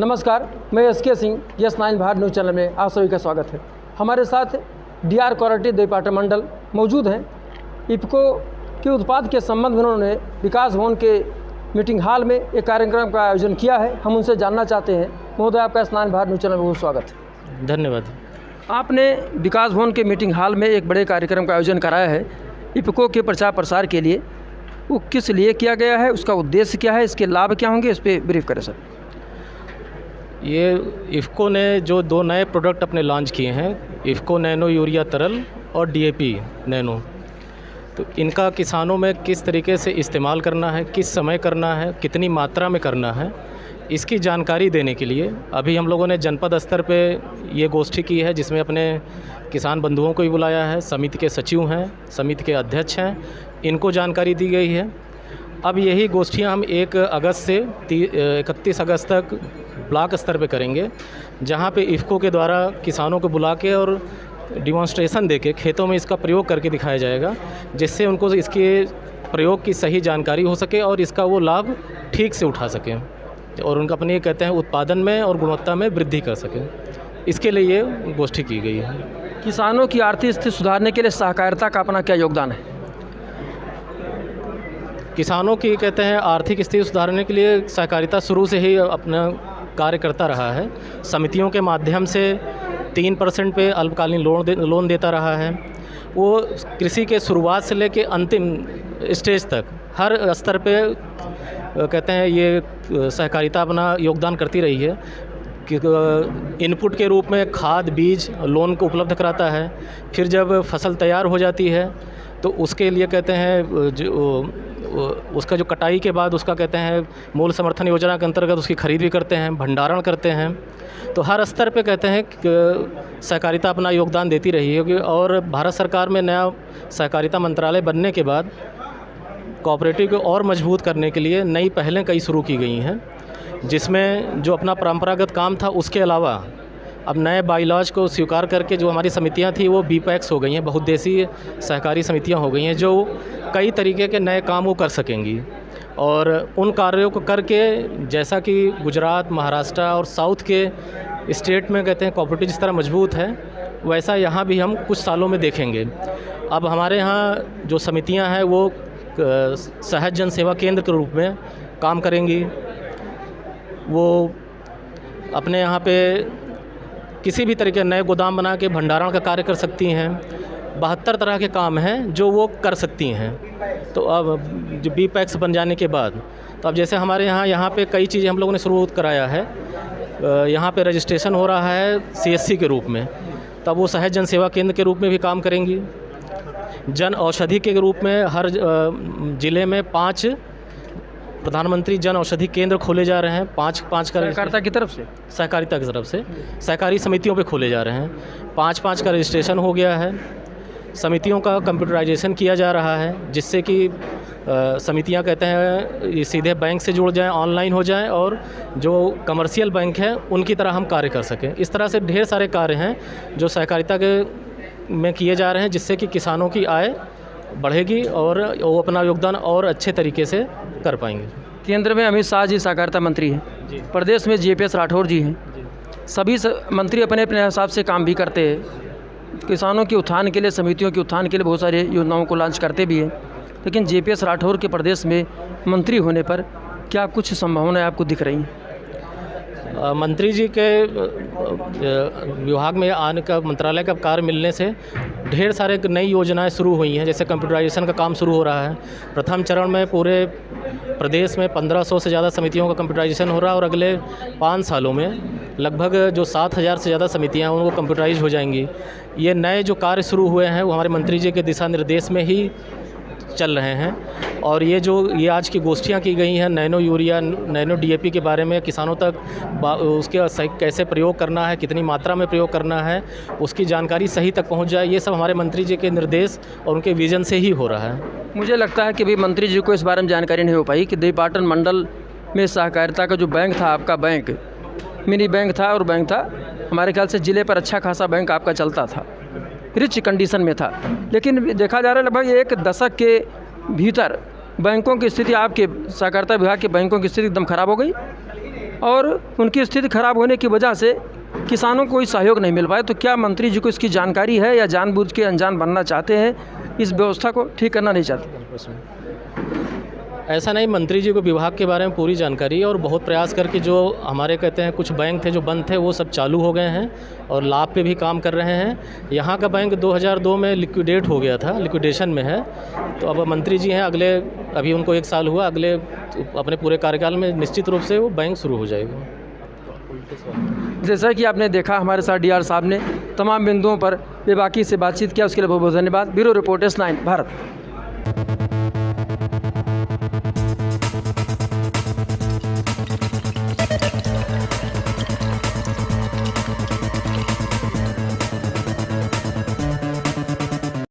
नमस्कार, मैं एसके सिंह, यस9 भारत न्यूज़ चैनल में आप सभी का स्वागत है। हमारे साथ डीआर कोऑपरेटिव डिपार्टमेंटल मौजूद हैं। इफको के उत्पाद के संबंध में उन्होंने विकास भवन के मीटिंग हॉल में एक कार्यक्रम का आयोजन किया है। हम उनसे जानना चाहते हैं। महोदय, आपका यस9 भारत न्यूज़ चैनल में बहुत स्वागत है। धन्यवाद। आपने विकास भवन के मीटिंग हॉल में एक बड़े कार्यक्रम का आयोजन कराया है इफको के प्रचार प्रसार के लिए। वो किस लिए किया गया है, उसका उद्देश्य क्या है, इसके लाभ क्या होंगे, इस पर ब्रीफ करें सर। ये इफ़को ने जो 2 नए प्रोडक्ट अपने लॉन्च किए हैं, इफ़को नैनो यूरिया तरल और डीएपी नैनो, तो इनका किसानों में किस तरीके से इस्तेमाल करना है, किस समय करना है, कितनी मात्रा में करना है, इसकी जानकारी देने के लिए अभी हम लोगों ने जनपद स्तर पे ये गोष्ठी की है, जिसमें अपने किसान बंधुओं को भी बुलाया है। समिति के सचिव हैं, समिति के अध्यक्ष हैं, इनको जानकारी दी गई है। अब यही गोष्ठियाँ हम 1 अगस्त से 31 अगस्त तक ब्लॉक स्तर पे करेंगे, जहाँ पे इफ़को के द्वारा किसानों को बुला के और डिमॉन्स्ट्रेशन देके खेतों में इसका प्रयोग करके दिखाया जाएगा, जिससे उनको इसके प्रयोग की सही जानकारी हो सके और इसका वो लाभ ठीक से उठा सकें और उनका अपने कहते हैं उत्पादन में और गुणवत्ता में वृद्धि कर सकें। इसके लिए ये गोष्ठी की गई है। किसानों की आर्थिक स्थिति सुधारने के लिए सहकारिता का अपना क्या योगदान है? किसानों की कहते हैं आर्थिक स्थिति सुधारने के लिए सहकारिता शुरू से ही अपना कार्य करता रहा है। समितियों के माध्यम से 3% पे अल्पकालीन लोन देता रहा है। वो कृषि के शुरुआत से लेके अंतिम स्टेज तक हर स्तर पे कहते हैं ये सहकारिता अपना योगदान करती रही है कि इनपुट के रूप में खाद, बीज, लोन को उपलब्ध कराता है। फिर जब फसल तैयार हो जाती है तो उसके लिए कहते हैं उसका जो कटाई के बाद उसका कहते हैं मूल समर्थन योजना के अंतर्गत उसकी खरीद भी करते हैं, भंडारण करते हैं। तो हर स्तर पे कहते हैं सहकारिता अपना योगदान देती रही है। और भारत सरकार में नया सहकारिता मंत्रालय बनने के बाद कोऑपरेटिव को और मजबूत करने के लिए नई पहलें कई शुरू की गई हैं, जिसमें जो अपना परंपरागत काम था उसके अलावा अब नए बाईलॉज को स्वीकार करके जो हमारी समितियां थी वो बीपैक्स हो गई हैं, बहुउद्देशीय सहकारी समितियां हो गई हैं, जो कई तरीके के नए काम वो कर सकेंगी। और उन कार्यों को करके जैसा कि गुजरात, महाराष्ट्र और साउथ के स्टेट में कहते हैं कोऑपरेटिव जिस तरह मजबूत है, वैसा यहाँ भी हम कुछ सालों में देखेंगे। अब हमारे यहाँ जो समितियाँ हैं वो सहज जन सेवा केंद्र के रूप में काम करेंगी। वो अपने यहाँ पे किसी भी तरीके नए गोदाम बना के भंडारण का कार्य कर सकती हैं। 72 तरह के काम हैं जो वो कर सकती हैं। तो अब जो बीपैक्स बन जाने के बाद तो अब जैसे हमारे यहाँ पे कई चीज़ें हम लोगों ने शुरू कराया है। यहाँ पे रजिस्ट्रेशन हो रहा है CSC के रूप में, तब वो सहज जन सेवा केंद्र के रूप में भी काम करेंगी। जन औषधि के रूप में हर ज़िले में 5 प्रधानमंत्री जन औषधि केंद्र खोले जा रहे हैं। 5 का सहकारिता की तरफ से, सहकारिता की तरफ से सहकारी समितियों पे खोले जा रहे हैं। 5 का रजिस्ट्रेशन हो गया है। समितियों का कंप्यूटराइजेशन किया जा रहा है, जिससे कि समितियां कहते हैं सीधे बैंक से जुड़ जाएं, ऑनलाइन हो जाएं और जो कमर्शियल बैंक हैं उनकी तरह हम कार्य कर सकें। इस तरह से ढेर सारे कार्य हैं जो सहकारिता के में किए जा रहे हैं, जिससे कि किसानों की आय बढ़ेगी और वो अपना योगदान और अच्छे तरीके से कर पाएंगे। केंद्र में अमित शाह जी सहकारिता मंत्री हैं, प्रदेश में JPS राठौर जी हैं। सभी मंत्री अपने अपने हिसाब से काम भी करते हैं। किसानों के उत्थान के लिए, समितियों के उत्थान के लिए बहुत सारी योजनाओं को लॉन्च करते भी हैं। लेकिन JPS राठौर के प्रदेश में मंत्री होने पर क्या कुछ संभावनाएं आपको दिख रही हैं? मंत्री जी के विभाग में आने का, मंत्रालय का कार्य मिलने से ढेर सारे नई योजनाएं शुरू हुई हैं। जैसे कंप्यूटराइजेशन का काम शुरू हो रहा है। प्रथम चरण में पूरे प्रदेश में 1500 से ज़्यादा समितियों का कंप्यूटराइजेशन हो रहा है और अगले 5 सालों में लगभग जो 7000 से ज़्यादा समितियाँ हैं उनको कंप्यूटराइज हो जाएंगी। ये नए जो कार्य शुरू हुए हैं वो हमारे मंत्री जी के दिशा निर्देश में ही चल रहे हैं। और ये आज की गोष्ठियाँ की गई हैं नैनो यूरिया, नैनो DAP के बारे में, किसानों तक उसके सही कैसे प्रयोग करना है, कितनी मात्रा में प्रयोग करना है, उसकी जानकारी सही तक पहुंच जाए, ये सब हमारे मंत्री जी के निर्देश और उनके विजन से ही हो रहा है। मुझे लगता है कि भी मंत्री जी को इस बारे में जानकारी नहीं हो पाई कि देवपाटन मंडल में सहकारिता का जो बैंक था, आपका बैंक मिनी बैंक था और बैंक था, हमारे ख्याल से ज़िले पर अच्छा खासा बैंक आपका चलता था, रिच कंडीशन में था। लेकिन देखा जा रहा है लगभग 1 दशक के भीतर बैंकों की स्थिति, आपके सहकारिता विभाग के बैंकों की स्थिति एकदम ख़राब हो गई। और उनकी स्थिति खराब होने की वजह से किसानों को कोई सहयोग नहीं मिल पाया। तो क्या मंत्री जी को इसकी जानकारी है या जानबूझ के अनजान बनना चाहते हैं, इस व्यवस्था को ठीक करना नहीं चाहते? ऐसा नहीं, मंत्री जी को विभाग के बारे में पूरी जानकारी है और बहुत प्रयास करके जो हमारे कहते हैं कुछ बैंक थे जो बंद थे वो सब चालू हो गए हैं और लाभ पे भी काम कर रहे हैं। यहाँ का बैंक 2002 में लिक्विडेट हो गया था, लिक्विडेशन में है। तो अब मंत्री जी हैं, अगले अभी उनको 1 साल हुआ, अगले अपने पूरे कार्यकाल में निश्चित रूप से वो बैंक शुरू हो जाएगा। जैसा कि आपने देखा हमारे साथ डीआर साहब ने तमाम बिंदुओं पर बेबाकी से बातचीत किया, उसके लिए बहुत बहुत धन्यवाद। Bureau report S9 Bharat.